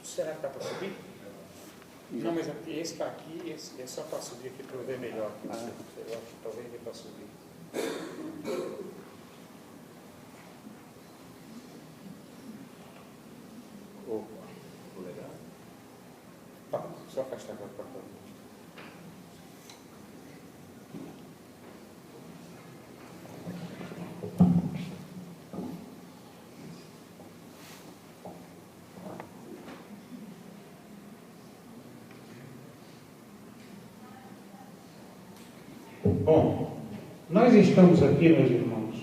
Será que dá para subir? Não, mas aqui, esse está aqui, esse é só para subir aqui para eu ver melhor. Eu acho que talvez dê para subir. Opa, legal. Tá, só afastar agora para cá. Bom, nós estamos aqui, meus irmãos,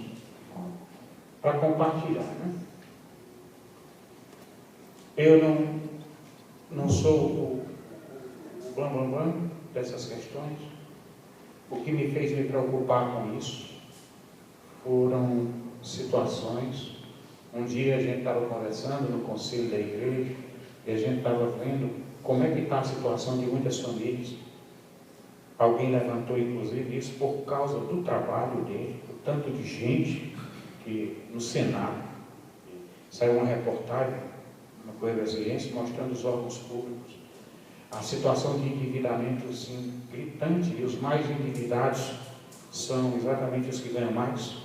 para compartilhar, né? Eu não sou o blam blam blam dessas questões. O que me fez me preocupar com isso foram situações. Um dia a gente estava conversando no conselho da igreja e a gente estava vendo como é que está a situação de muitas famílias. Alguém levantou, inclusive, isso por causa do trabalho dele, o tanto de gente que no Senado saiu uma reportagem, uma coisa brasileira, mostrando os órgãos públicos, a situação de endividamento assim, gritante, e os mais endividados são exatamente os que ganham mais,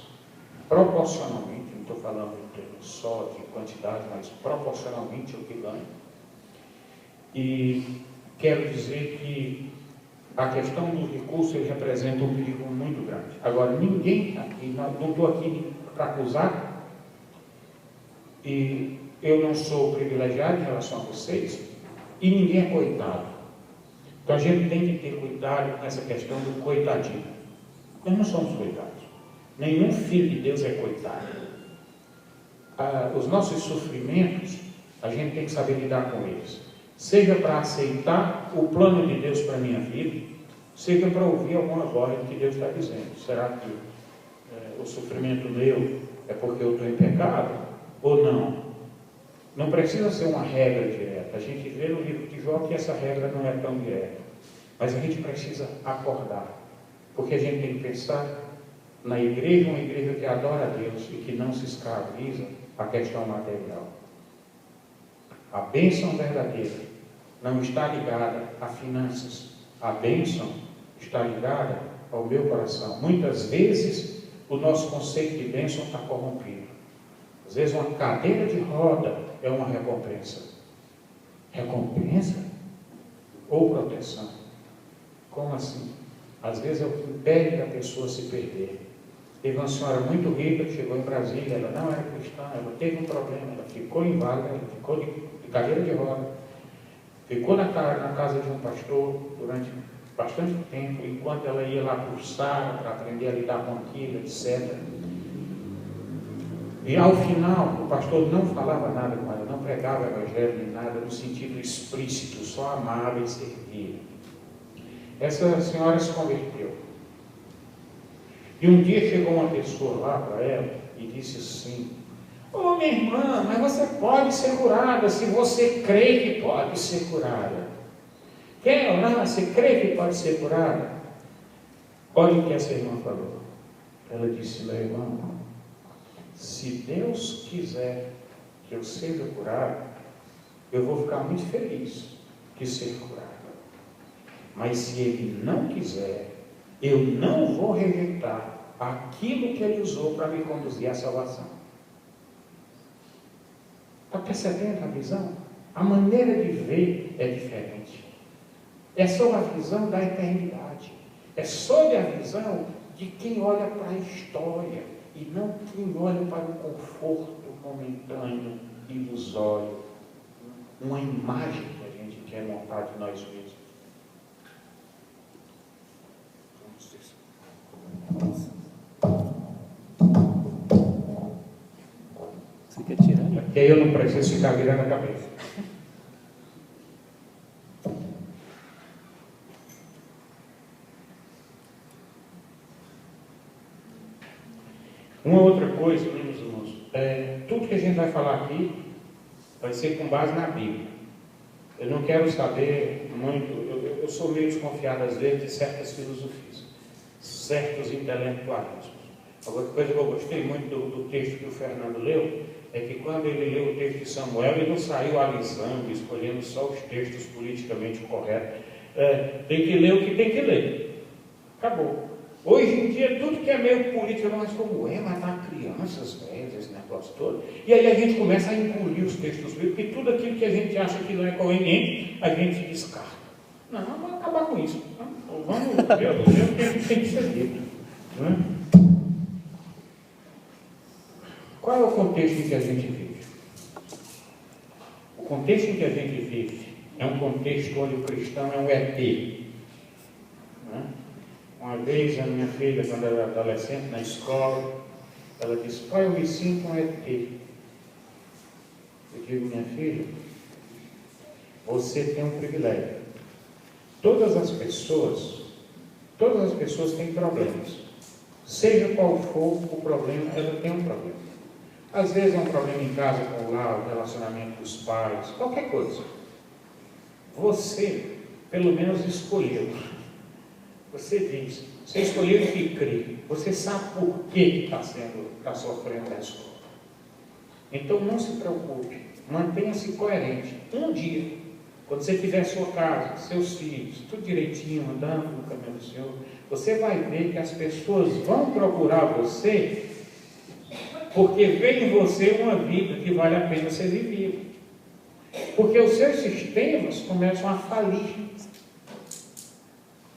proporcionalmente, não estou falando em termos só de quantidade, mas proporcionalmente o que ganha. E quero dizer que a questão do recurso ele representa um perigo muito grande. Agora, ninguém aqui, não estou aqui para acusar, e eu não sou privilegiado em relação a vocês, e ninguém é coitado. Então a gente tem que ter cuidado com essa questão do coitadinho. Nós não somos coitados. Nenhum filho de Deus é coitado. Os nossos sofrimentos, a gente tem que saber lidar com eles. Seja para aceitar o plano de Deus para a minha vida, seja para ouvir alguma voz do que Deus está dizendo. Será que o sofrimento meu é porque eu estou em pecado? Ou não? Não precisa ser uma regra direta. A gente vê no livro de Jó que essa regra não é tão direta. Mas a gente precisa acordar. Porque a gente tem que pensar na igreja, uma igreja que adora a Deus e que não se escraviza à questão material. A bênção verdadeira não está ligada a finanças. A bênção está ligada ao meu coração. Muitas vezes o nosso conceito de bênção está corrompido. Às vezes uma cadeira de roda é uma recompensa. Recompensa? Ou proteção? Como assim? Às vezes é o que impede a pessoa se perder. Teve uma senhora muito rica que chegou em Brasília, ela não era cristã, ela teve um problema, ela ficou inválida, ela ficou de cadeira de roda, ficou na casa de um pastor durante bastante tempo, enquanto ela ia lá para o Sara para aprender a lidar com aquilo, etc. E ao final, o pastor não falava nada com ela, não pregava o evangelho nem nada no sentido explícito, só amava e servia. Essa senhora se converteu. E um dia chegou uma pessoa lá para ela e disse assim: "Ô minha irmã, mas você pode ser curada se você crê que pode ser curada. Quer ou não? Você crê que pode ser curada?" Olha o que essa irmã falou. Ela disse: "Meu irmão, se Deus quiser que eu seja curado, eu vou ficar muito feliz de ser curado. Mas se Ele não quiser, eu não vou rejeitar aquilo que Ele usou para me conduzir à salvação." Está percebendo a visão? A maneira de ver é diferente. É sob a visão da eternidade. É sob a visão de quem olha para a história e não quem olha para o conforto momentâneo, ilusório, uma imagem que a gente quer montar de nós mesmos. Você quer tirar? Porque aí eu não preciso ficar virando a cabeça. Uma outra coisa, meus irmãos, tudo que a gente vai falar aqui vai ser com base na Bíblia. Eu não quero saber muito, eu sou meio desconfiado às vezes de certas filosofias, certos intelectualismos. Outra coisa que eu gostei muito do texto que o Fernando leu, é que quando ele leu o texto de Samuel, ele não saiu alisando, escolhendo só os textos politicamente corretos. Tem que ler o que tem que ler. Acabou. Hoje em dia, tudo que é meio político, mas como matar crianças, velhas, esse negócio todo. E aí a gente começa a engolir os textos bíblicos, porque tudo aquilo que a gente acha que não é conveniente, a gente descarta. Não, vamos acabar com isso. Vamos ver o que tem que ser dito. Não é? Qual é o contexto em que a gente vive? O contexto em que a gente vive é um contexto onde o cristão é um ET. Não é? Uma vez a minha filha, quando era adolescente, na escola, ela disse: pai, eu me sinto um ET. Eu digo: minha filha, você tem um privilégio. Todas as pessoas têm problemas. Seja qual for o problema, ela tem um problema. Às vezes é um problema em casa com o lar, o relacionamento dos pais, qualquer coisa. Você, pelo menos, escolheu. Você diz, você escolheu o que crê. Você sabe por que está sofrendo da escola. Então não se preocupe, mantenha-se coerente. Um dia, quando você tiver sua casa, seus filhos, tudo direitinho, andando no caminho do Senhor, você vai ver que as pessoas vão procurar você, porque vê em você uma vida que vale a pena ser vivida. Porque os seus sistemas começam a falir.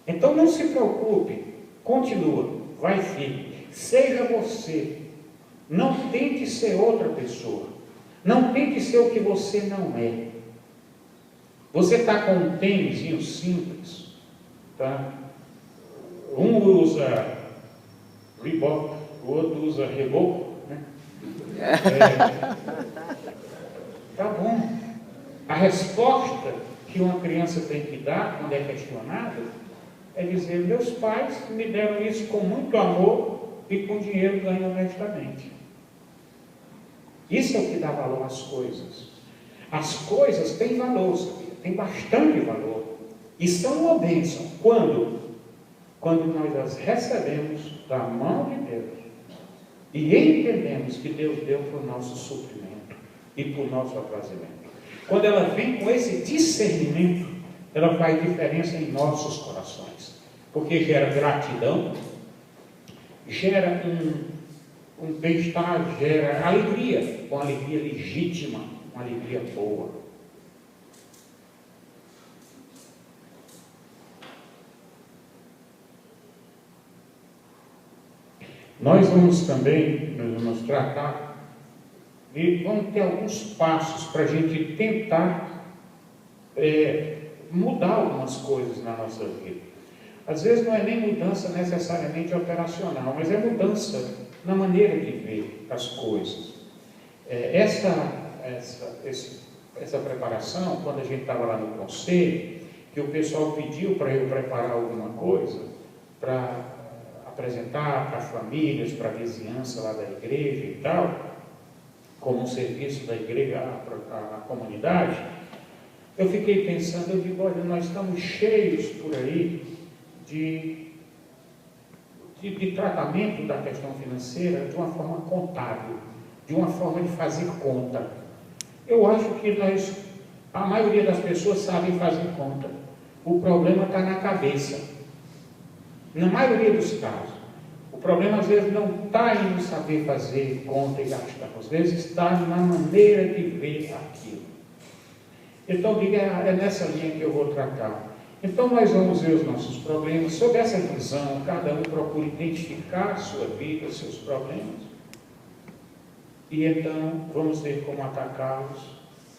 Então não se preocupe, continua, vai firme, seja você. Não tente ser outra pessoa. Não tente ser o que você não é. Você está com um tênisinho simples, tá? Um usa Reebok, o outro usa Reebok, né? Tá bom. A resposta que uma criança tem que dar quando é questionada é dizer: meus pais me deram isso com muito amor e com dinheiro ganho honestamente. Isso é o que dá valor às coisas. As coisas têm valor, sabia? Tem bastante valor. E são uma bênção. Quando nós as recebemos da mão de Deus e entendemos que Deus deu para o nosso suprimento e para o nosso aprazimento. Quando ela vem com esse discernimento, ela faz diferença em nossos corações. Porque gera gratidão, gera um bem-estar, gera alegria, uma alegria legítima, uma alegria boa. Nós vamos também nos tratar e vamos ter alguns passos para a gente tentar mudar algumas coisas na nossa vida. Às vezes não é nem mudança necessariamente operacional, mas é mudança na maneira de ver as coisas. Essa preparação, quando a gente estava lá no conselho, que o pessoal pediu para eu preparar alguma coisa para apresentar para famílias, para a vizinhança lá da igreja e tal, como um serviço da igreja à comunidade, eu fiquei pensando, eu digo: olha, nós estamos cheios por aí de tratamento da questão financeira de uma forma contábil, de uma forma de fazer conta. Eu acho que a maioria das pessoas sabem fazer conta. O problema está na cabeça. Na maioria dos casos. O problema às vezes não está em saber fazer conta e gastar. Às vezes está na maneira de ver aquilo. Então, diga, é nessa linha que eu vou tratar. Então, nós vamos ver os nossos problemas. Sob essa visão, cada um procura identificar a sua vida, os seus problemas. E então, vamos ver como atacá-los.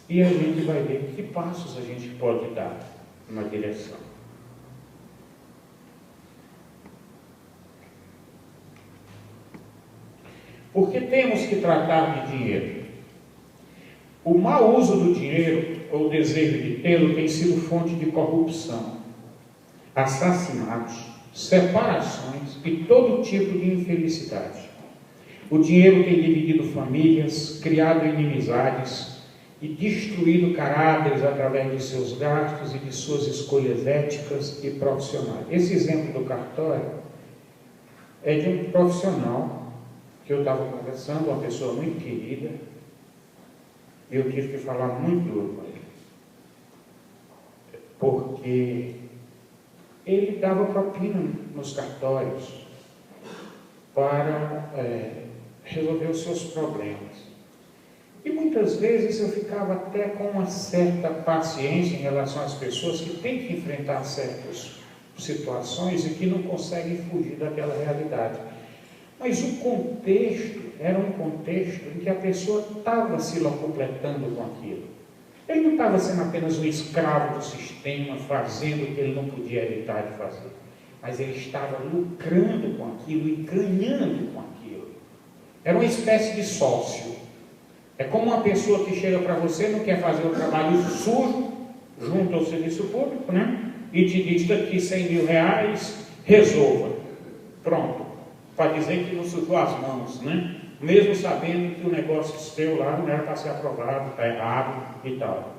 E a gente vai ver que passos a gente pode dar numa direção. Porque temos que tratar de dinheiro. O mau uso do dinheiro, ou o desejo de tê-lo, tem sido fonte de corrupção, assassinatos, separações e todo tipo de infelicidade. O dinheiro tem dividido famílias, criado inimizades e destruído caráteres através de seus gastos e de suas escolhas éticas e profissionais. Esse exemplo do cartório é de um profissional que eu estava conversando, uma pessoa muito querida, e eu tive que falar muito duro com ele. Porque ele dava propina nos cartórios para resolver os seus problemas. E muitas vezes eu ficava até com uma certa paciência em relação às pessoas que têm que enfrentar certas situações e que não conseguem fugir daquela realidade. Mas o contexto era um contexto em que a pessoa estava se locupletando com aquilo. Ele não estava sendo apenas um escravo do sistema, fazendo o que ele não podia evitar de fazer, mas ele estava lucrando com aquilo e ganhando com aquilo. Era uma espécie de sócio. É como uma pessoa que chega para você, não quer fazer o trabalho sujo, junto ao serviço público, né? E te diz daqui R$100.000, resolva. Pronto. Para dizer que não sujou as mãos, né? Mesmo sabendo que o negócio seu lá não era para ser aprovado, está errado e tal.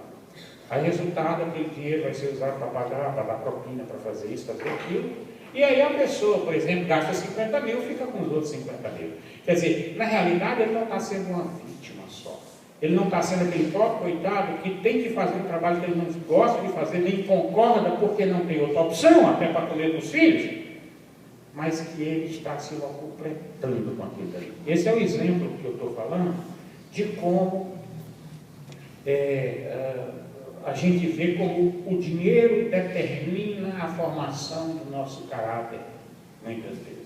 Aí, resultado, aquele dinheiro vai ser usado para pagar, para dar propina, para fazer isso, fazer aquilo. E aí a pessoa, por exemplo, gasta 50 mil, fica com os outros 50 mil. Quer dizer, na realidade, ele não está sendo uma vítima só. Ele não está sendo aquele próprio coitado que tem que fazer um trabalho que ele não gosta de fazer, nem concorda porque não tem outra opção, até para comer dos filhos, mas que ele está se completando com aquilo ali. Esse é o exemplo que eu estou falando de como a gente vê como o dinheiro determina a formação do nosso caráter, muitas vezes.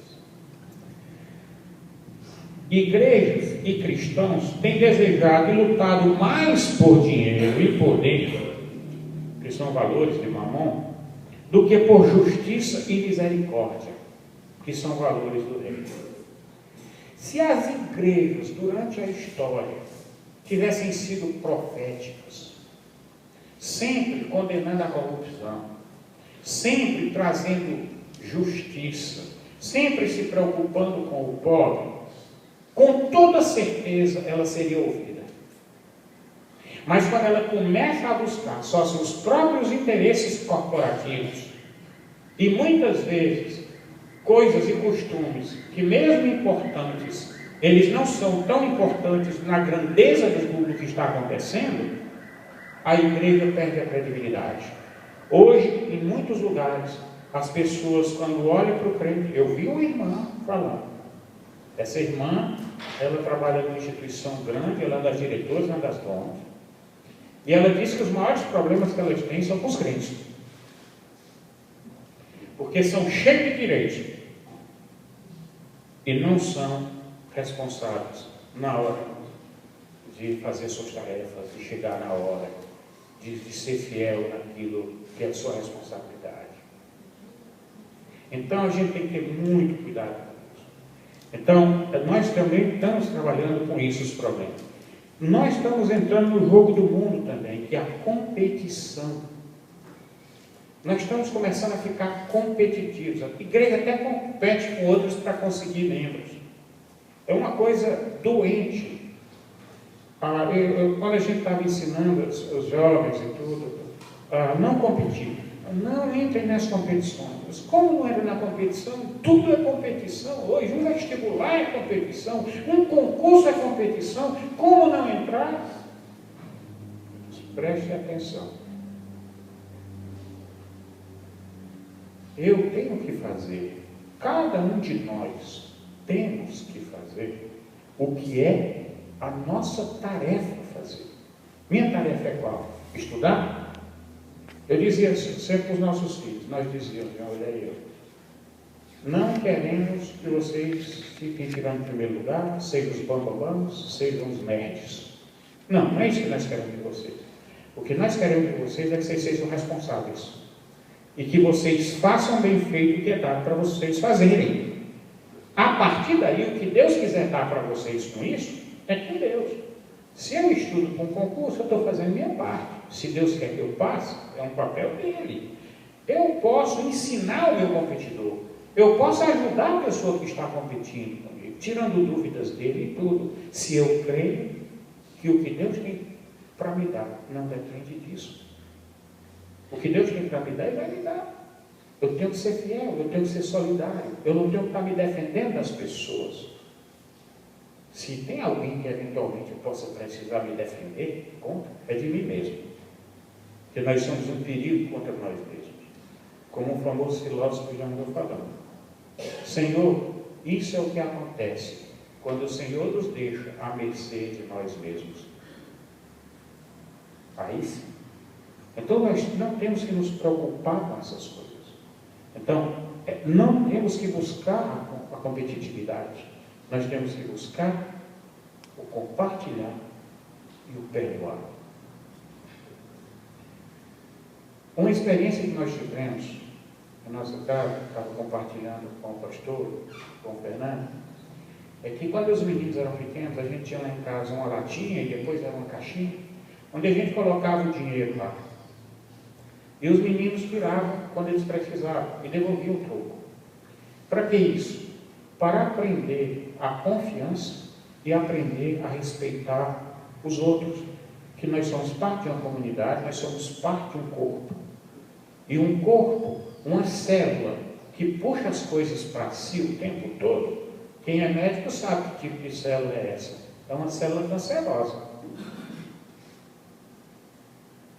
Igrejas e cristãos têm desejado e lutado mais por dinheiro e poder, que são valores de Mamon, do que por justiça e misericórdia, que são valores do reino. Se as igrejas, durante a história, tivessem sido proféticas, sempre condenando a corrupção, sempre trazendo justiça, sempre se preocupando com o pobre, com toda certeza ela seria ouvida. Mas quando ela começa a buscar só seus próprios interesses corporativos, e muitas vezes coisas e costumes que, mesmo importantes, eles não são tão importantes na grandeza de tudo que está acontecendo, a igreja perde a credibilidade. Hoje, em muitos lugares, as pessoas, quando olham para o crente, eu vi uma irmã falando. Essa irmã, ela trabalha numa instituição grande, ela é das diretoras, uma das donas. E ela disse que os maiores problemas que elas têm são com os crentes. Porque são cheios de direitos. E não são responsáveis na hora de fazer suas tarefas, de chegar na hora, de ser fiel naquilo que é a sua responsabilidade. Então a gente tem que ter muito cuidado com isso. Então, nós também estamos trabalhando com isso, os problemas. Nós estamos entrando no jogo do mundo também, que é a competição. Nós estamos começando a ficar competitivos. A igreja até compete com outros para conseguir membros. É uma coisa doente. Quando a gente estava ensinando os jovens e tudo, não competir. Não entrem nas competições. Mas como não entra na competição? Tudo é competição. Hoje um vestibular é competição, um concurso é competição. Como não entrar? Preste atenção. Eu tenho que fazer, cada um de nós temos que fazer o que é a nossa tarefa fazer. Minha tarefa é qual? Estudar? Eu dizia sempre para os nossos filhos, nós dizíamos, olha aí, não queremos que vocês fiquem tirando em primeiro lugar, sejam os bambambamos, sejam os médios. Não é isso que nós queremos de vocês. O que nós queremos de vocês é que vocês sejam responsáveis. E que vocês façam bem feito o que é dado para vocês fazerem. A partir daí, o que Deus quiser dar para vocês com isso, é com Deus. Se eu estudo para um concurso, eu estou fazendo minha parte. Se Deus quer que eu passe, é um papel dele. Eu posso ensinar o meu competidor. Eu posso ajudar a pessoa que está competindo comigo, tirando dúvidas dele e tudo. Se eu creio que o que Deus tem para me dar não depende disso. O que Deus tem para me dar, Ele vai me dar. Eu tenho que ser fiel, eu tenho que ser solidário. Eu não tenho que estar me defendendo das pessoas. Se tem alguém que eventualmente possa precisar me defender, conta, é de mim mesmo. Porque nós somos um perigo contra nós mesmos. Como o famoso filósofo já andou falando. Senhor, isso é o que acontece quando o Senhor nos deixa à mercê de nós mesmos. Aí sim. Então nós não temos que nos preocupar com essas coisas. Então, não temos que buscar a competitividade. Nós temos que buscar o compartilhar e o perdoar. Uma experiência que nós tivemos, no nosso caso, estava compartilhando com o pastor, com o Fernando, é que quando os meninos eram pequenos, a gente tinha lá em casa uma latinha e depois era uma caixinha, onde a gente colocava o dinheiro lá. E os meninos tiravam quando eles precisavam e devolviam o troco. Para que isso? Para aprender a confiança e aprender a respeitar os outros, que nós somos parte de uma comunidade, nós somos parte de um corpo. E um corpo, uma célula que puxa as coisas para si o tempo todo, quem é médico sabe que tipo de célula é essa. É uma célula cancerosa.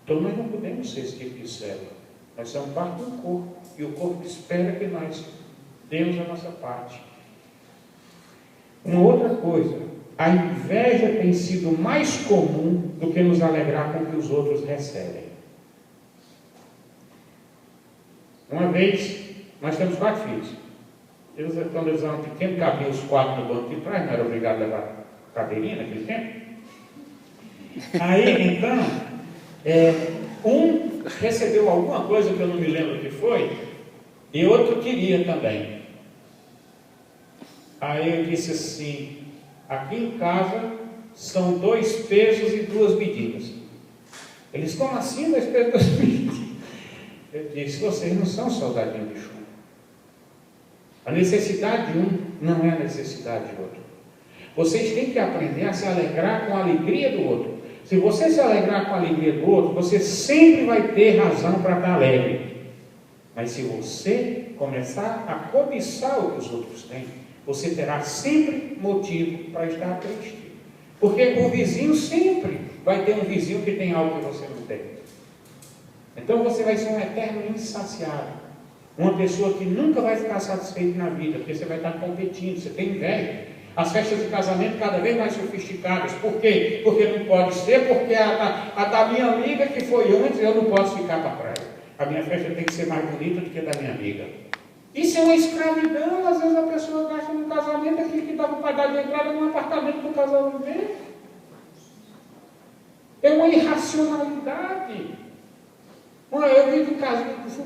Então nós não podemos ser esse tipo de célula. Nós somos parte do corpo. E o corpo espera que nós demos a nossa parte. Uma outra coisa, a inveja tem sido mais comum do que nos alegrar com o que os outros recebem. Uma vez, nós temos 4 filhos. Quando eles eram pequenos, cabiam os 4 no banco de trás, não era obrigado a levar cadeirinha naquele tempo. Aí, então, um recebeu alguma coisa que eu não me lembro o que foi, e outro queria também. Aí eu disse assim, aqui em casa são 2 pesos e 2 medidas. Eles, como assim 2 pesos e 2 medidas? Eu disse, vocês não são soldadinhos de chumbo. A necessidade de um não é a necessidade de outro. Vocês têm que aprender a se alegrar com a alegria do outro. Se você se alegrar com a alegria do outro, você sempre vai ter razão para estar alegre. Mas se você começar a cobiçar o que os outros têm, você terá sempre motivo para estar triste. Porque o vizinho sempre vai ter um vizinho que tem algo que você não tem. Então você vai ser um eterno insaciável. Uma pessoa que nunca vai ficar satisfeita na vida, porque você vai estar competindo, você tem inveja. As festas de casamento cada vez mais sofisticadas. Por quê? Porque não pode ser, porque a da minha amiga que foi antes, eu não posso ficar para trás. A minha festa tem que ser mais bonita do que a da minha amiga. Isso é uma escravidão. Às vezes a pessoa gasta no casamento aquilo que dava para dar de entrada num apartamento do casal viver. É uma irracionalidade. Eu vi no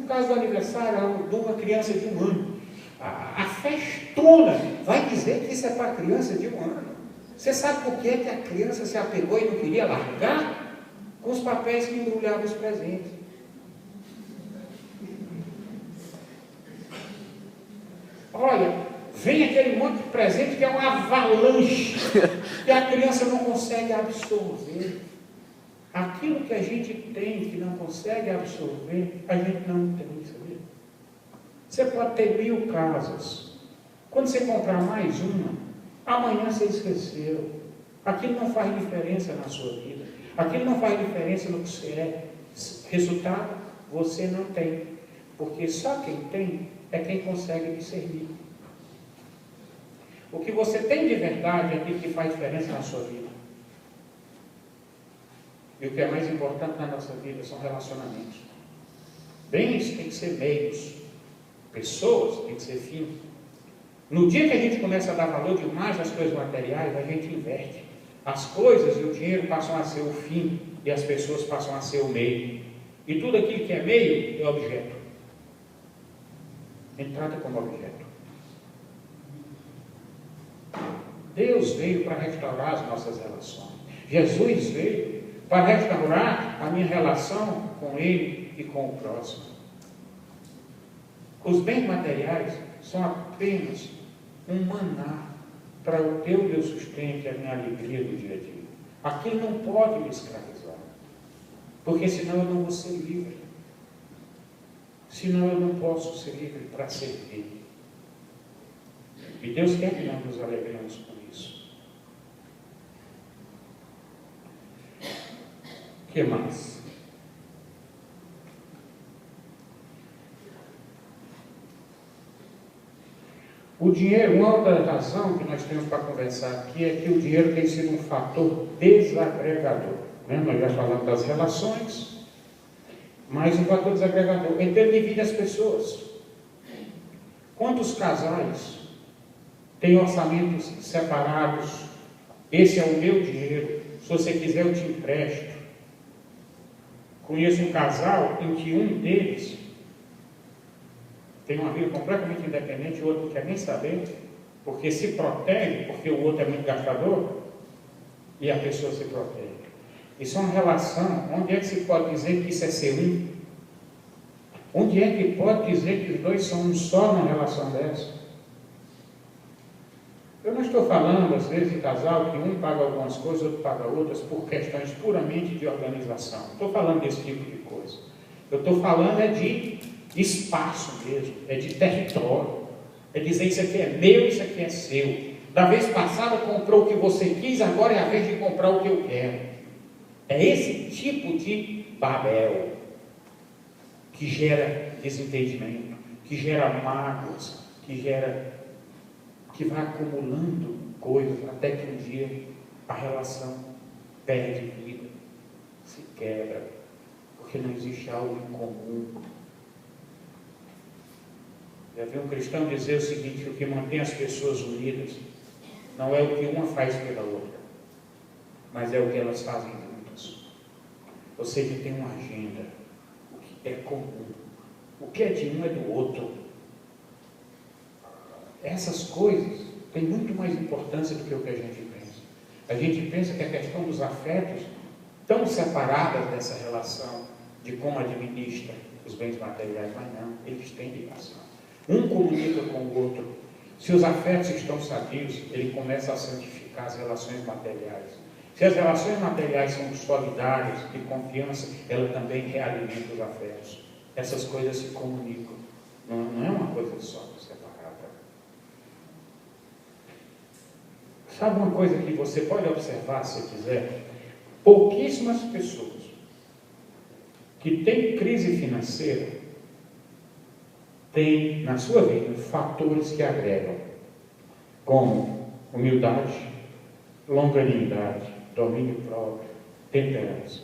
caso do aniversário de uma criança de 1 ano. A festona vai dizer que isso é para criança de 1 ano. Você sabe por que a criança se apegou e não queria largar? Com os papéis que embrulhavam os presentes. Olha, vem aquele monte de presente que é uma avalanche, que a criança não consegue absorver. Aquilo que a gente tem que não consegue absorver, a gente não tem, sabia? Você pode ter 1000 casas. Quando você comprar mais uma, amanhã você esqueceu. Aquilo não faz diferença na sua vida. Aquilo não faz diferença no que você é. Resultado, você não tem. Porque só quem tem é quem consegue discernir. O que você tem de verdade é aquilo que faz diferença na sua vida. E o que é mais importante na nossa vida são relacionamentos. Bens tem que ser meios. Pessoas tem que ser fim. No dia que a gente começa a dar valor demais às coisas materiais, a gente inverte. As coisas e o dinheiro passam a ser o fim e as pessoas passam a ser o meio. E tudo aquilo que é meio é objeto. A gente trata como objeto. Deus veio para restaurar as nossas relações. Jesus veio para restaurar a minha relação com Ele e com o próximo. Os bens materiais são apenas um maná para o teu meu sustento e a minha alegria do dia a dia. Aquilo não pode me escravizar, porque senão eu não vou ser livre. Senão eu não posso ser livre para servir. E Deus quer que nós nos alegremos com isso. que mais? O dinheiro, uma outra razão que nós temos para conversar aqui é que o dinheiro tem sido um fator desagregador. Né? Nós já falamos das relações, mas um fator desagregador. Ele divide as pessoas. Quantos casais têm orçamentos separados? Esse é o meu dinheiro, se você quiser eu te empresto. Conheço um casal em que um deles tem uma vida completamente independente, o outro não quer nem saber, porque se protege, porque o outro é muito gastador, e a pessoa se protege. Isso é uma relação, onde é que se pode dizer que isso é ser um? Onde é que pode dizer que os dois são um só numa relação dessa? Eu não estou falando, às vezes, de casal que um paga algumas coisas, outro paga outras, por questões puramente de organização. Não estou falando desse tipo de coisa. Eu estou falando é de espaço mesmo, é de território. É dizer, isso aqui é meu, isso aqui é seu. Da vez passada comprou o que você quis, agora é a vez de comprar o que eu quero. É esse tipo de Babel que gera desentendimento, que gera mágoas, que vai acumulando coisas, até que um dia a relação perde vida, se quebra, porque não existe algo em comum. Já vi um cristão dizer o seguinte: o que mantém as pessoas unidas não é o que uma faz pela outra, mas é o que elas fazem juntas. Ou seja, tem uma agenda, o que é comum, o que é de um é do outro. Essas coisas têm muito mais importância do que o que a gente pensa. A gente pensa que a questão dos afetos estão separadas dessa relação de como administra os bens materiais, mas não, eles têm ligação. Um comunica com o outro. Se os afetos estão sadios, ele começa a santificar as relações materiais. Se as relações materiais são solidárias, de confiança, ela também realimenta os afetos. Essas coisas se comunicam. Não é uma coisa só separada. Sabe uma coisa que você pode observar, se quiser? Pouquíssimas pessoas que têm crise financeira têm, na sua vida, fatores que agregam, como humildade, longanimidade, domínio próprio, temperança.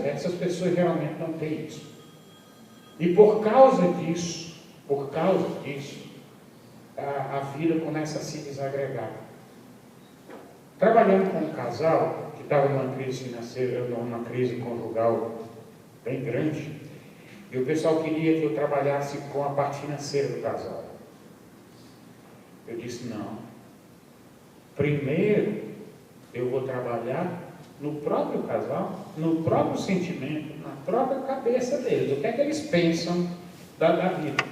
Essas pessoas geralmente não têm isso. E por causa disso, a vida começa a se desagregar. Trabalhando com um casal que estava numa crise financeira, numa crise conjugal bem grande, e o pessoal queria que eu trabalhasse com a parte financeira do casal. Eu disse, não. Primeiro, eu vou trabalhar no próprio casal, no próprio sentimento, na própria cabeça deles. O que é que eles pensam da vida?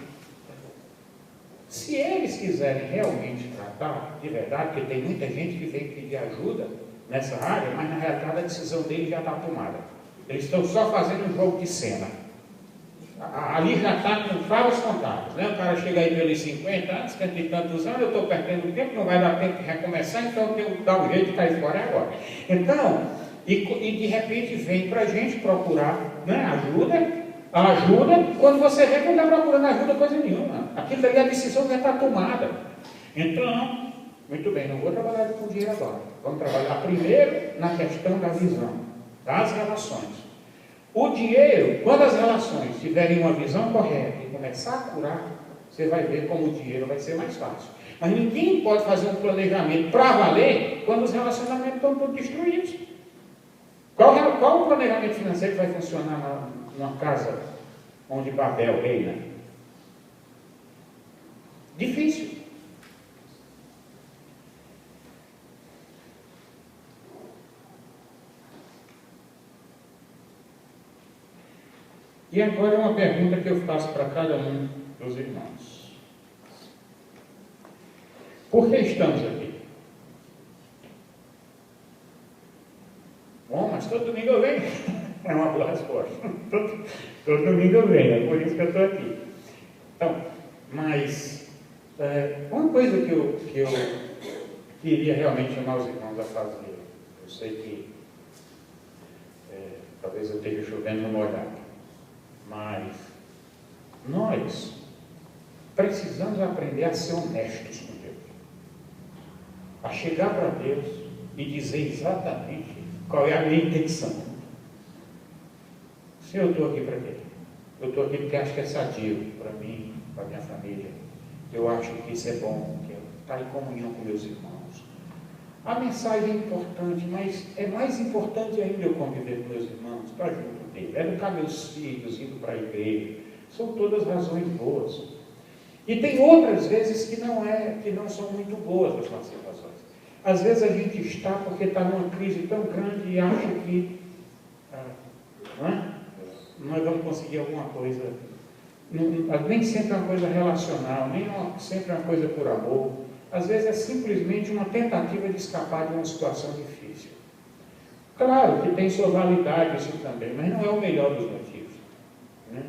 Se eles quiserem realmente tratar, de verdade, porque tem muita gente que vem pedir ajuda nessa área, mas na realidade a decisão deles já está tomada. Eles estão só fazendo um jogo de cena. Ali já está com favas contadas, né? O cara chega aí pelos 50 anos, 50 e tantos anos, eu estou perdendo o tempo, não vai dar tempo de recomeçar, então eu tenho que dar um jeito de cair fora agora. Então, e de repente vem para a gente procurar, né, ajuda, quando você vê que não está procurando ajuda coisa nenhuma. Aquilo daí a decisão já está tomada. Então, muito bem, não vou trabalhar com dinheiro agora. Vamos trabalhar primeiro na questão da visão, das relações. O dinheiro, quando as relações tiverem uma visão correta e começar a curar, você vai ver como o dinheiro vai ser mais fácil. Mas ninguém pode fazer um planejamento para valer quando os relacionamentos estão todos destruídos. Qual o planejamento financeiro que vai funcionar numa casa onde Babel reina? Difícil. E agora uma pergunta que eu faço para cada um dos irmãos. Por que estamos aqui? Bom, mas todo domingo eu venho. É uma boa resposta. Todo domingo eu venho, é por isso que eu estou aqui. Então, mas uma coisa que eu queria realmente chamar os irmãos a fazer, eu sei que Talvez eu esteja chovendo no molhado. Mas nós precisamos aprender a ser honestos com Deus. A chegar para Deus e dizer exatamente qual é a minha intenção. Senhor, eu estou aqui para quê? Eu estou aqui porque acho que é sadio para mim, para a minha família. Eu acho que isso é bom, que está em comunhão com meus irmãos. A mensagem é importante, mas é mais importante ainda eu conviver com meus irmãos, estar junto dele, educar meus filhos, indo para a igreja. São todas razões boas. E tem outras vezes que não são muito boas as nossas razões. Às vezes a gente está porque está numa crise tão grande e acha que nós vamos conseguir alguma coisa. Nem sempre é uma coisa relacional, nem sempre é uma coisa por amor. Às vezes é simplesmente uma tentativa de escapar de uma situação difícil. Claro que tem sua validade isso também, mas não é o melhor dos motivos. Né?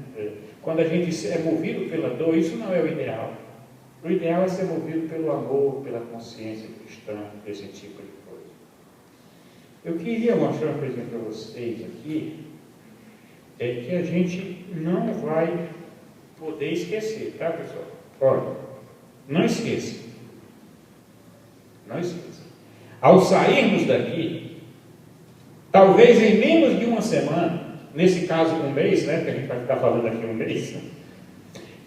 Quando a gente é movido pela dor, isso não é o ideal. O ideal é ser movido pelo amor, pela consciência cristã, desse tipo de coisa. Eu queria mostrar uma coisa para vocês aqui, é que a gente não vai poder esquecer, tá, pessoal? Olha, não esqueça. Não esqueça. Ao sairmos daqui, talvez em menos de uma semana, nesse caso um mês, né, que a gente vai ficar falando aqui um mês,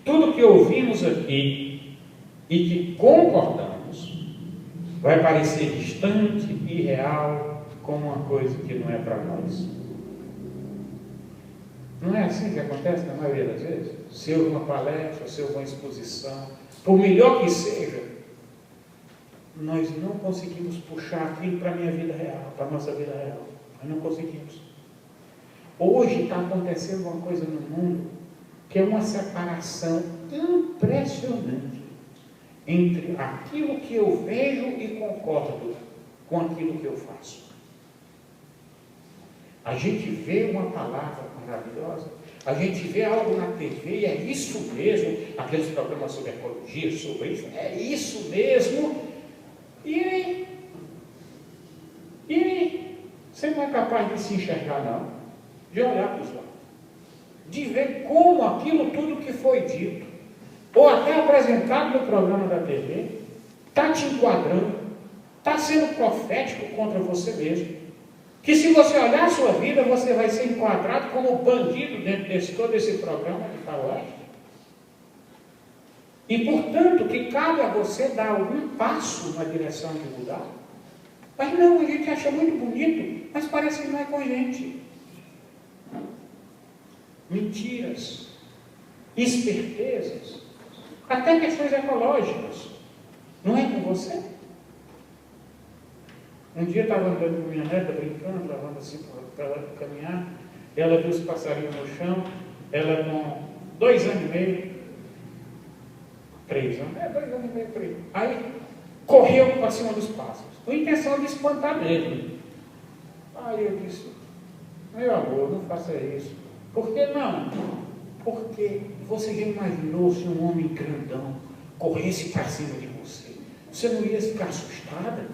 tudo que ouvimos aqui e que concordamos vai parecer distante, irreal, como uma coisa que não é para nós. Não é assim que acontece na maioria das vezes? Se eu uma palestra, se eu uma exposição, por melhor que seja, nós não conseguimos puxar aquilo para a minha vida real, para a nossa vida real. Nós não conseguimos. Hoje está acontecendo uma coisa no mundo que é uma separação impressionante entre aquilo que eu vejo e concordo com aquilo que eu faço. A gente vê uma palavra maravilhosa, a gente vê algo na TV e é isso mesmo, aqueles programas sobre ecologia, sobre isso, é isso mesmo. E aí? Você não é capaz de se enxergar, não? De olhar para os lados, de ver como aquilo tudo que foi dito, ou até apresentado no programa da TV, está te enquadrando, está sendo profético contra você mesmo. Que se você olhar a sua vida, você vai ser enquadrado como bandido dentro de todo esse programa de faroeste. E, portanto, que cabe a você dar algum passo na direção de mudar. Mas não, a gente acha muito bonito, mas parece que não é com a gente. Mentiras, espertezas, até questões ecológicas. Não é com você? Um dia eu estava andando com minha neta, brincando, levando assim para ela caminhar, ela viu os passarinhos no chão, ela com 2 anos e meio, 3 anos, 2 anos e meio, 3. Aí correu para cima dos pássaros, com a intenção de espantar mesmo. Aí eu disse, meu amor, não faça isso. Por que não? Porque você já imaginou se um homem grandão corresse para cima de você? Você não ia ficar assustada?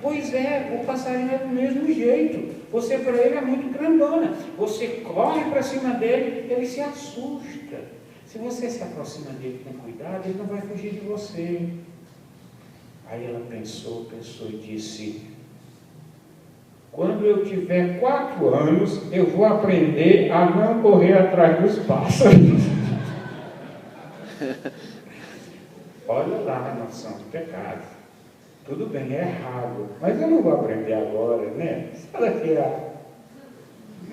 Pois é, o passarinho é do mesmo jeito. Você para ele é muito grandona. Você corre para cima dele, ele se assusta. Se você se aproxima dele com cuidado, ele não vai fugir de você. Aí ela pensou e disse, quando eu tiver 4 anos, eu vou aprender a não correr atrás dos pássaros. Olha lá a noção de pecado. Tudo bem, é errado, mas eu não vou aprender agora, né? Só daqui a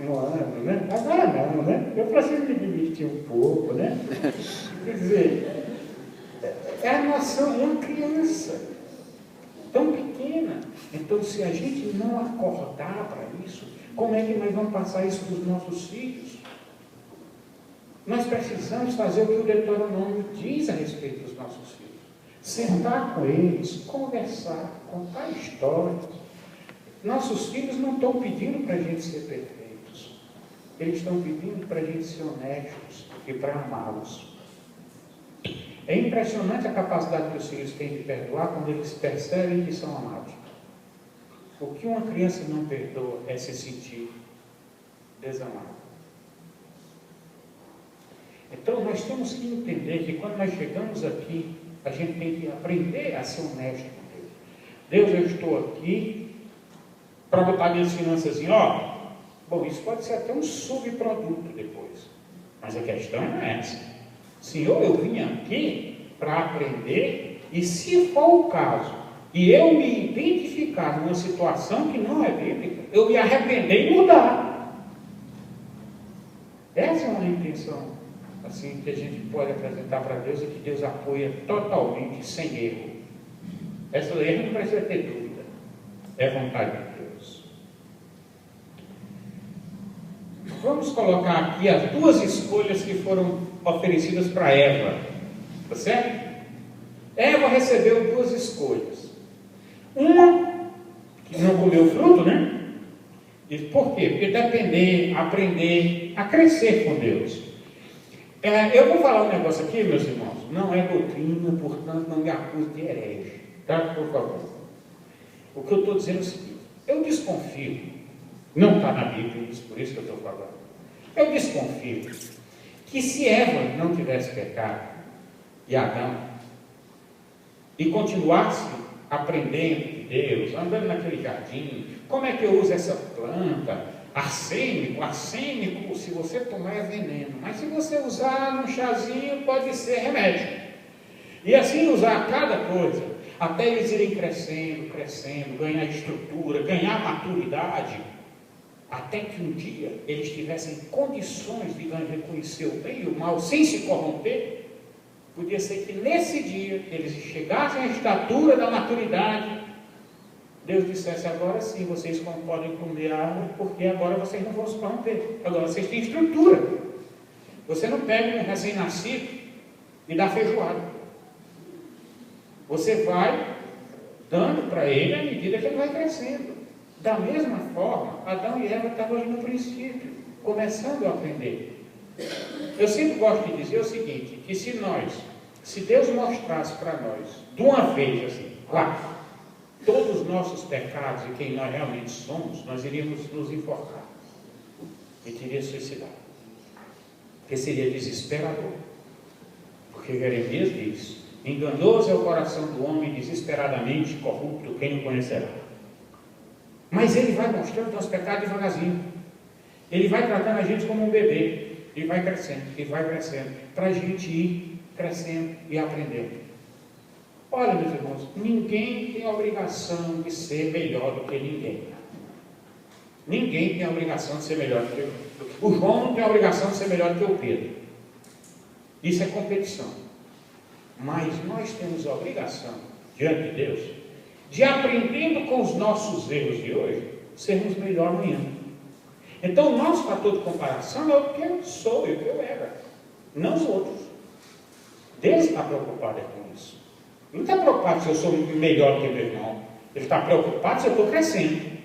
1 ano, né? Agora não, né? Eu preciso me divertir um pouco, né? Quer dizer, é a noção de uma criança, tão pequena. Então, se a gente não acordar para isso, como é que nós vamos passar isso para os nossos filhos? Nós precisamos fazer o que o Deuteronômio diz a respeito dos nossos filhos. Sentar com eles, conversar, contar histórias. Nossos filhos não estão pedindo para a gente ser perfeitos. Eles estão pedindo para a gente ser honestos e para amá-los. É impressionante a capacidade que os filhos têm de perdoar quando eles percebem que são amados. O que uma criança não perdoa é se sentir desamado. Então nós temos que entender que quando nós chegamos aqui, a gente tem que aprender a ser honesto com Deus. Deus, eu estou aqui para botar minhas finanças em ordem. Bom, isso pode ser até um subproduto depois. Mas a questão não é essa. Senhor, eu vim aqui para aprender, e se for o caso, e eu me identificar numa situação que não é bíblica, eu me arrepender e mudar. Essa é uma intenção assim que a gente pode apresentar para Deus e que Deus apoia totalmente, sem erro. Essa erro não precisa ter dúvida. É vontade de Deus. Vamos colocar aqui as duas escolhas que foram oferecidas para Eva. Tá certo? Eva recebeu duas escolhas. Uma, que não comeu fruto, né? E por quê? Porque depender, aprender a crescer com Deus. Eu vou falar um negócio aqui, meus irmãos, não é doutrina, portanto não me acuse de herege, tá? Por favor. O que eu estou dizendo é o seguinte: eu desconfio, não está na Bíblia, por isso que eu estou falando, eu desconfio que se Eva não tivesse pecado, e Adão, e continuasse aprendendo de Deus, andando naquele jardim, como é que eu uso essa planta? Arsênico, se você tomar é veneno, mas se você usar num chazinho, pode ser remédio. E assim usar cada coisa, até eles irem crescendo, ganhar estrutura, ganhar maturidade, até que um dia eles tivessem condições de reconhecer o bem e o mal sem se corromper. Podia ser que nesse dia eles chegassem à estatura da maturidade, Deus dissesse: agora sim, vocês podem comer a árvore, porque agora vocês não vão se corromper. Agora vocês têm estrutura. Você não pega um recém-nascido e dá feijoada. Você vai dando para ele à medida que ele vai crescendo. Da mesma forma, Adão e Eva estavam ali no princípio, começando a aprender. Eu sempre gosto de dizer o seguinte, que se Deus mostrasse para nós, de uma vez assim, claro, todos os nossos pecados e quem nós realmente somos, nós iríamos nos enforcar e teria suicidado, porque seria desesperador. Porque Jeremias diz: enganoso é o coração do homem, desesperadamente corrupto, quem não conhecerá. Mas ele vai mostrando os nossos pecados devagarzinho, ele vai tratando a gente como um bebê, e vai crescendo, para a gente ir crescendo e aprendendo. Olha, meus irmãos, ninguém tem a obrigação de ser melhor do que ninguém. Ninguém tem a obrigação de ser melhor do que eu. O João não tem a obrigação de ser melhor do que o Pedro. Isso é competição. Mas nós temos a obrigação, diante de Deus, de, aprendendo com os nossos erros de hoje, sermos melhor amanhã. Então o nosso fator de comparação é o que eu sou e o que eu era, não os outros. Deus está preocupado com isso. Ele não está preocupado se eu sou melhor que meu irmão. Ele está preocupado se eu estou crescendo.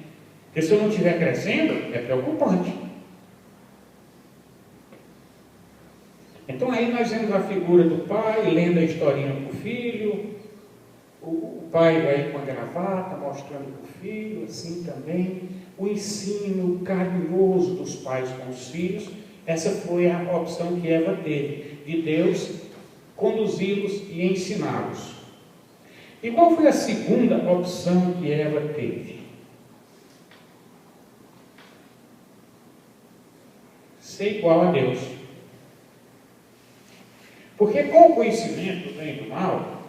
Porque se eu não estiver crescendo, é preocupante. Então aí nós vemos a figura do pai, lendo a historinha para o filho. O pai vai com a gravata, mostrando para o filho, assim também. O ensino carinhoso dos pais com os filhos. Essa foi a opção que Eva teve, de Deus conduzi-los e ensiná-los. E qual foi a segunda opção que Eva teve? Ser igual a Deus. Porque com o conhecimento do bem e do mal,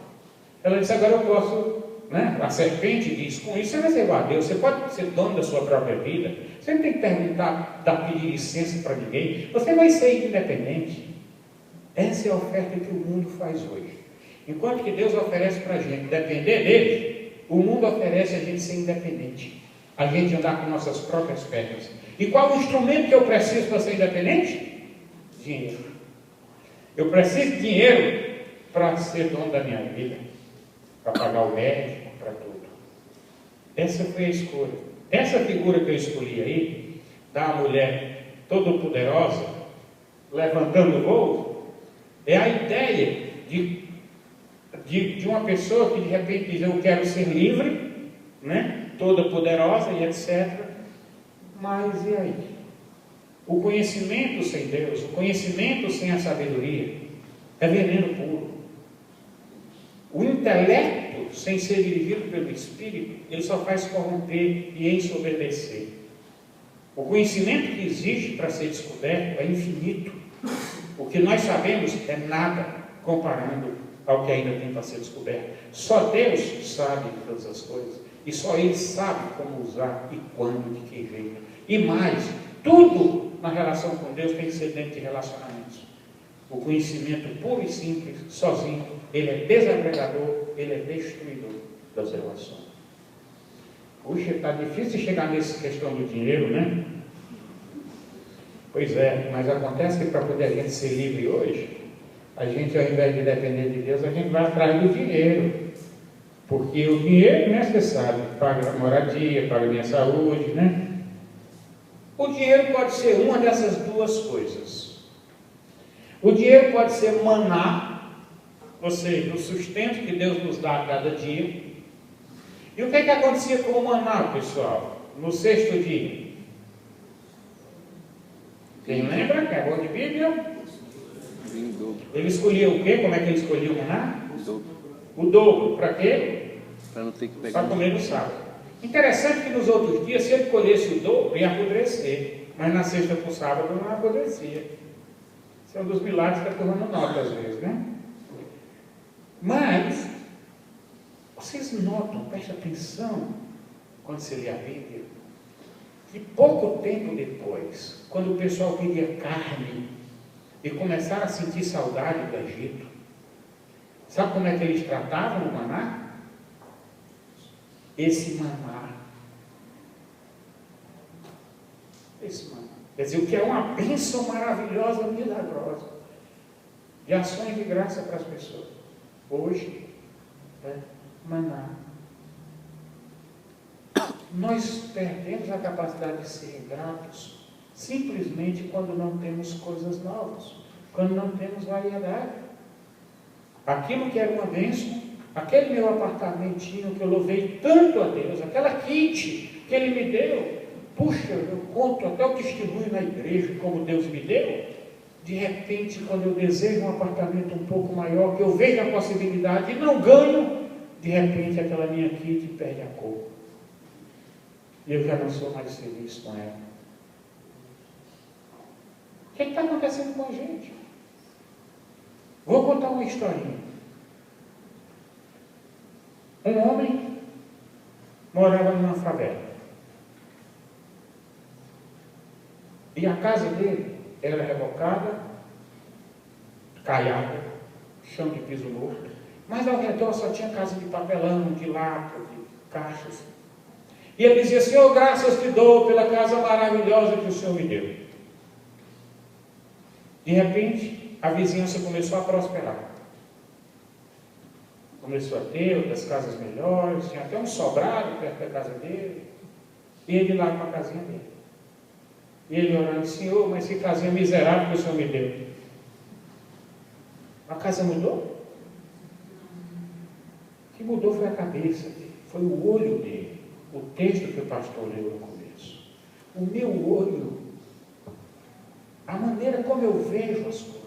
ela disse: agora eu posso, né? A serpente diz: com isso você vai ser igual a Deus, você pode ser dono da sua própria vida, você não tem que perguntar, pedir licença para ninguém, você vai ser independente. Essa é a oferta que o mundo faz hoje. Enquanto que Deus oferece para a gente depender dele, o mundo oferece a gente ser independente, a gente andar com nossas próprias pernas. E qual o instrumento que eu preciso para ser independente? Dinheiro. Eu preciso de dinheiro para ser dono da minha vida, para pagar o médico, para tudo. Essa foi a escolha. Essa figura que eu escolhi aí, da mulher toda poderosa, levantando voo, é a ideia de uma pessoa que de repente diz: eu quero ser livre, né? Toda poderosa e etc. Mas e aí? O conhecimento sem Deus, o conhecimento sem a sabedoria, é veneno puro. O intelecto, sem ser dirigido pelo Espírito, ele só faz corromper e ensoberbecer. O conhecimento que existe para ser descoberto é infinito. O que nós sabemos é nada comparando ao que ainda tem para ser descoberto. Só Deus sabe de todas as coisas. E só Ele sabe como usar e quando, de que jeito. E mais, tudo na relação com Deus tem que ser dentro de relacionamentos. O conhecimento puro e simples, sozinho, ele é desagregador, ele é destruidor das relações. Puxa, está difícil chegar nessa questão do dinheiro, né? Pois é, mas acontece que para poder a gente ser livre hoje, a gente, ao invés de depender de Deus, a gente vai atrás do dinheiro. Porque o dinheiro, né, você sabe, paga a moradia, paga a minha saúde, né? O dinheiro pode ser uma dessas duas coisas. O dinheiro pode ser maná, ou seja, o sustento que Deus nos dá a cada dia. E o que acontecia com o maná, pessoal, no sexto dia? Quem lembra? Que é bom de Bíblia? Ele escolhia o quê? Como é que ele escolhia o maná? O dobro. Para quê? Para não ter que pegar. Para comer no sábado. Interessante que nos outros dias, se ele colhesse o dobro, ia apodrecer. Mas na sexta para o sábado não apodrecia. Isso é um dos milagres que a turma não nota às vezes, né? Mas, vocês notam, preste atenção, quando você lê a Bíblia, que pouco tempo depois, quando o pessoal pedia carne e começaram a sentir saudade do Egito, sabe como é que eles tratavam o maná? Esse maná. Quer dizer, o que é uma bênção maravilhosa, milagrosa, de ações de graça para as pessoas. Hoje é maná. Nós perdemos a capacidade de ser gratos simplesmente quando não temos coisas novas, quando não temos variedade. Aquilo que era uma bênção, aquele meu apartamentinho que eu louvei tanto a Deus, aquela kit que Ele me deu, puxa, eu conto até o testemunho na igreja como Deus me deu. De repente, quando eu desejo um apartamento um pouco maior, que eu vejo a possibilidade e não ganho, de repente aquela minha kit perde a cor. E eu já não sou mais feliz com ela. O que está acontecendo com a gente? Vou contar uma historinha. Um homem morava numa favela. E a casa dele era rebocada, caiada, chão de piso morto, mas ao redor só tinha casa de papelão, de lata, de caixas. E ele dizia: Senhor, graças te dou pela casa maravilhosa que o Senhor me deu. De repente, a vizinhança começou a prosperar. Começou a ter outras casas melhores, tinha até um sobrado perto da casa dele. E ele lá com a casinha dele. E ele orando: Senhor, mas que casinha miserável que o Senhor me deu. A casa mudou? O que mudou foi a cabeça dele, foi o olho dele. O texto que o pastor leu no começo. O meu olho, a maneira como eu vejo as coisas.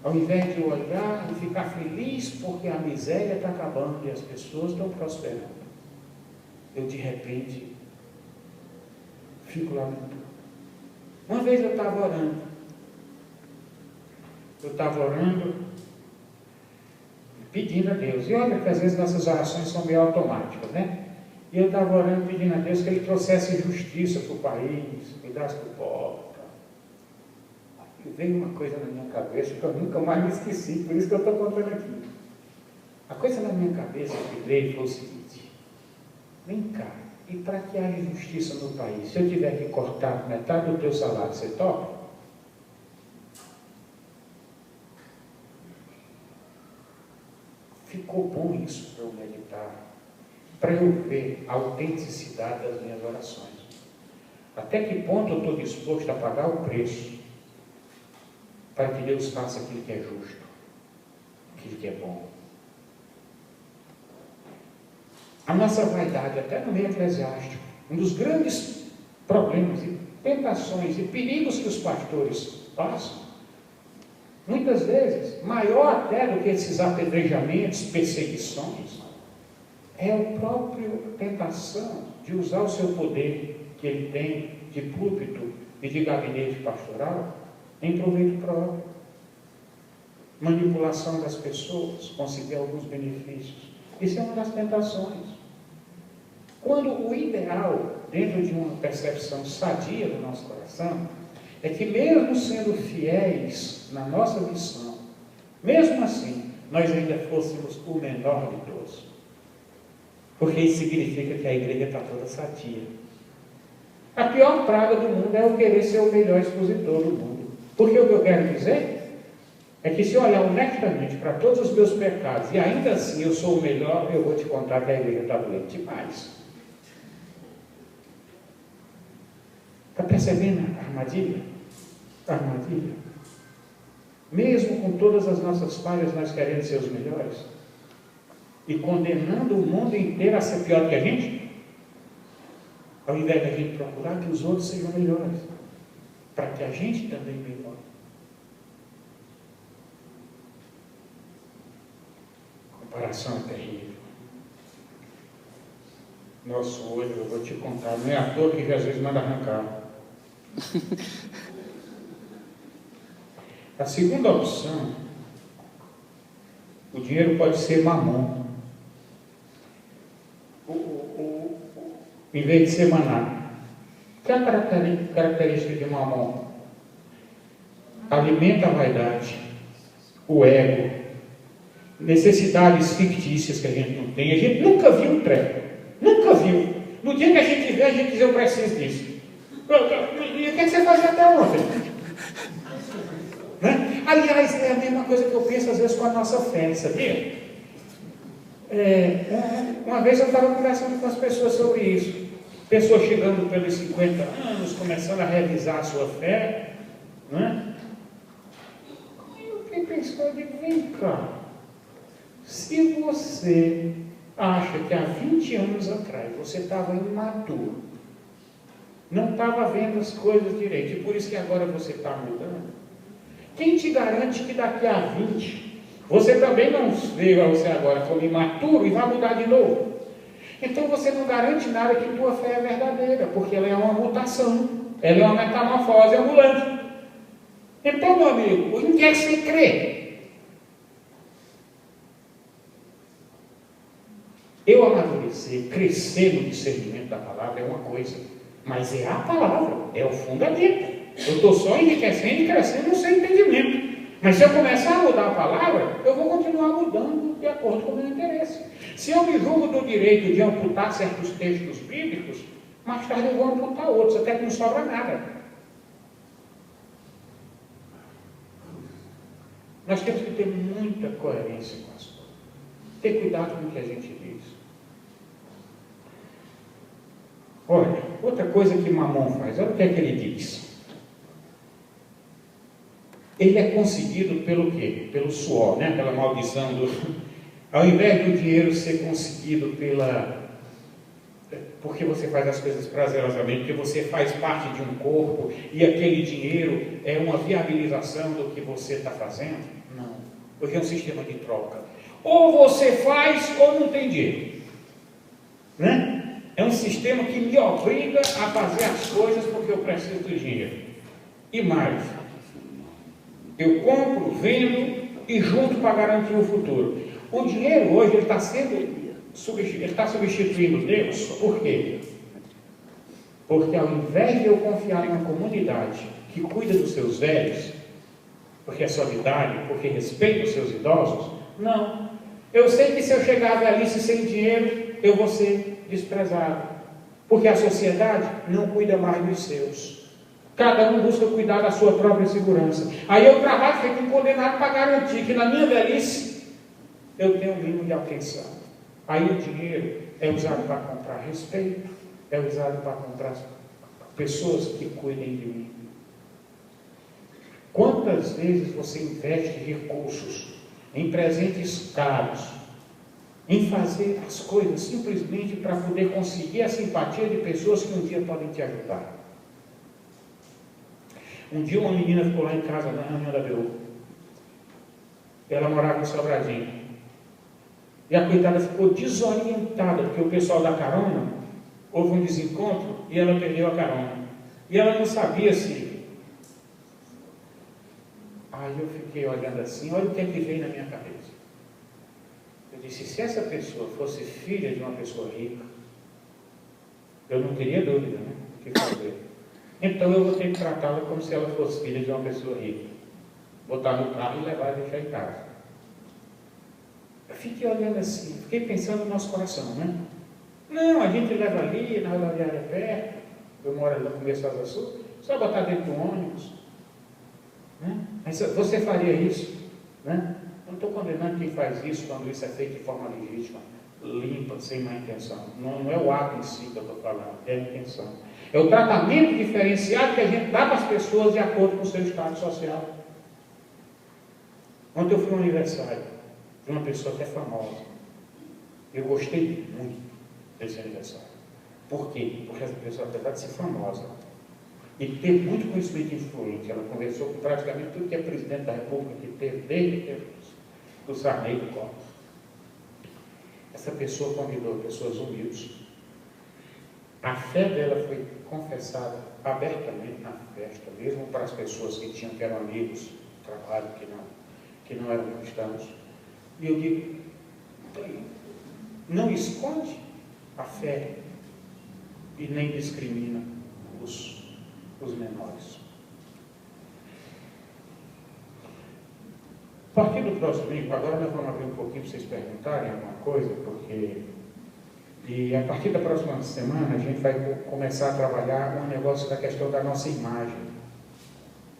Ao invés de olhar e ficar feliz porque a miséria está acabando e as pessoas estão prosperando, eu de repente fico lamentando. Uma vez eu estava orando, pedindo a Deus. E olha que às vezes nossas orações são meio automáticas, né? E eu estava orando, pedindo a Deus que Ele trouxesse justiça para o país, cuidasse do pobre. E veio uma coisa na minha cabeça que eu nunca mais me esqueci, por isso que eu estou contando aqui. A coisa na minha cabeça que veio foi o seguinte: vem cá, e para que haja justiça no país, se eu tiver que cortar metade do teu salário, você topa? Ficou bom isso para eu meditar, para eu ver a autenticidade das minhas orações. Até que ponto eu estou disposto a pagar o preço para que Deus faça aquilo que é justo, aquilo que é bom. A nossa vaidade, até no meio eclesiástico, um dos grandes problemas, tentações e perigos que os pastores passam, muitas vezes, maior até do que esses apedrejamentos, perseguições, é a própria tentação de usar o seu poder que ele tem de púlpito e de gabinete pastoral em proveito próprio. Manipulação das pessoas, conseguir alguns benefícios. Isso é uma das tentações. Quando o ideal, dentro de uma percepção sadia do nosso coração, é que mesmo sendo fiéis na nossa missão, mesmo assim, nós ainda fôssemos o menor de todos. Porque isso significa que a igreja está toda sadia. A pior praga do mundo é eu querer ser o melhor expositor do mundo. Porque o que eu quero dizer é que se eu olhar honestamente para todos os meus pecados e ainda assim eu sou o melhor, eu vou te contar que a igreja está doente demais. Está percebendo a armadilha? A armadilha. Mesmo com todas as nossas falhas, nós queremos ser os melhores. E condenando o mundo inteiro a ser pior do que a gente, ao invés de a gente procurar que os outros sejam melhores, para que a gente também melhore. Comparação é terrível. Nosso olho, eu vou te contar, não é à toa que Jesus manda arrancar. A segunda opção, o dinheiro pode ser mamon. Em vez de ser maná. Que é a característica de mamon? Alimenta a vaidade, o ego, necessidades fictícias que a gente não tem. A gente nunca viu um treco. Nunca viu. No dia que a gente vê, a gente diz, eu preciso disso. E o que você fazia até ontem? Né? Aliás, é a mesma coisa que eu penso às vezes com a nossa fé, sabia? Uma vez eu estava conversando com as pessoas sobre isso. Pessoas chegando pelos 50 anos, começando a revisar a sua fé. Né? Eu fiquei pensando, vem cá. Se você acha que há 20 anos atrás você estava imaturo, não estava vendo as coisas direito, e por isso que agora você está mudando, quem te garante que daqui a 20 você também não veio a você agora como imaturo e vai mudar de novo? Então você não garante nada que tua fé é verdadeira, porque ela é uma mutação, ela é uma metamorfose ambulante. Então, meu amigo, em que você crê? Eu amadurecer, crescer no discernimento da palavra é uma coisa, mas é a palavra, é o fundamento. Eu estou só enriquecendo e crescendo no seu entendimento. Mas se eu começar a mudar a palavra, eu vou continuar mudando de acordo com o meu interesse. Se eu me julgo do direito de amputar certos textos bíblicos, mais tarde eu vou amputar outros, até que não sobra nada. Nós temos que ter muita coerência com as coisas. Ter cuidado com o que a gente diz. Olha, outra coisa que Mamon faz, olha o que é que ele diz. Ele é conseguido pelo quê? Pelo suor, né? Aquela maldição do... Ao invés do dinheiro ser conseguido porque você faz as coisas prazerosamente, porque você faz parte de um corpo, e aquele dinheiro é uma viabilização do que você está fazendo. Não. Hoje é um sistema de troca. Ou você faz, ou não tem dinheiro. Né? É um sistema que me obriga a fazer as coisas porque eu preciso do dinheiro. E mais, eu compro, vendo e junto para garantir o futuro. O dinheiro hoje ele está substituindo Deus. Por quê? Porque ao invés de eu confiar em uma comunidade que cuida dos seus velhos, porque é solidário, porque respeita os seus idosos, não. Eu sei que se eu chegar à velhice sem dinheiro, eu vou ser desprezado. Porque a sociedade não cuida mais dos seus. Cada um busca cuidar da sua própria segurança. Aí eu trabalho, fico condenado para garantir que na minha velhice eu tenho um mínimo de atenção. Aí o dinheiro é usado para comprar respeito, é usado para comprar pessoas que cuidem de mim. Quantas vezes você investe recursos em presentes caros, em fazer as coisas simplesmente para poder conseguir a simpatia de pessoas que um dia podem te ajudar? Um dia uma menina ficou lá em casa, na reunião da BU. Ela morava em Sobradinho. E a coitada ficou desorientada, porque o pessoal da carona, houve um desencontro e ela perdeu a carona. E ela não sabia se... Aí eu fiquei olhando assim, olha o que é que veio na minha cabeça. Eu disse, se essa pessoa fosse filha de uma pessoa rica, eu não teria dúvida, né? O que fazer? Então eu vou ter que tratá-la como se ela fosse filha de uma pessoa rica. Botar no carro e levar e deixar em casa. Eu fiquei olhando assim, fiquei pensando no nosso coração, né? Não, a gente leva ali, na rodoviária perto, eu moro ali no começo da Sul, só botar dentro do ônibus. Né? Mas você faria isso? Né? Eu não estou condenando quem faz isso quando isso é feito de forma legítima, limpa, sem má intenção. Não é o ato em si que eu estou falando, é a intenção. É o tratamento diferenciado que a gente dá para as pessoas de acordo com o seu estado social. Ontem eu fui a um aniversário de uma pessoa que é famosa. Eu gostei muito desse aniversário. Por quê? Porque essa pessoa, apesar de ser famosa e ter muito conhecimento influente, ela conversou com praticamente tudo que é presidente da República que teve, desde o tempo do Sarney, do Collor. Essa pessoa convidou pessoas humildes. A fé dela foi confessada abertamente na festa, mesmo para as pessoas que eram amigos, trabalho, que não eram cristãos. E eu digo, não esconde a fé e nem discrimina os menores. A partir do próximo domingo, agora nós vamos abrir um pouquinho para vocês perguntarem alguma coisa, porque... E a partir da próxima semana a gente vai começar a trabalhar um negócio da questão da nossa imagem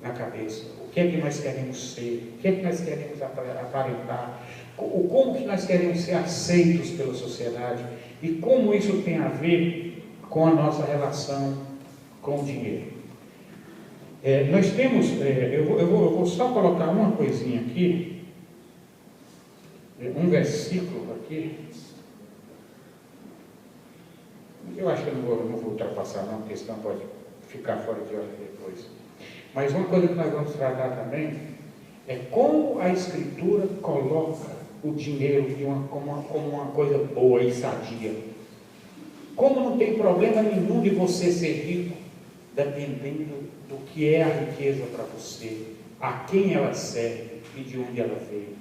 na cabeça. O que é que nós queremos ser? O que é que nós queremos aparentar? Como que nós queremos ser aceitos pela sociedade? E como isso tem a ver com a nossa relação com o dinheiro? Nós temos, eu vou só colocar uma coisinha aqui, um versículo aqui. Eu acho que eu não vou ultrapassar não, porque senão pode ficar fora de ordem depois. Mas uma coisa que nós vamos tratar também é como a Escritura coloca o dinheiro como uma coisa boa e sadia. Como não tem problema nenhum de você ser rico, dependendo do que é a riqueza para você, a quem ela serve e de onde ela veio.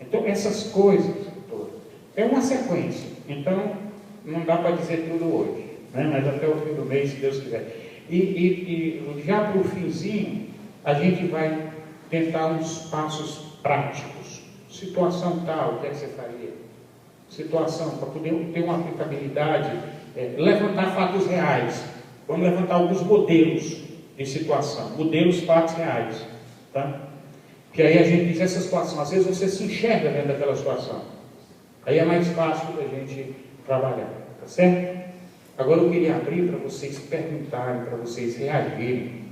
Então, essas coisas todas, é uma sequência. Então, não dá para dizer tudo hoje, né? Mas até o fim do mês, se Deus quiser. E já para o finzinho, a gente vai tentar uns passos práticos. Situação tal, o que é que você faria? Situação, para poder ter uma aplicabilidade, levantar fatos reais. Vamos levantar alguns modelos de situação, modelos, fatos reais. Tá? Que aí a gente diz essa situação, às vezes você se enxerga dentro daquela situação. Aí é mais fácil da gente trabalhar, tá certo? Agora eu queria abrir para vocês perguntarem, para vocês reagirem.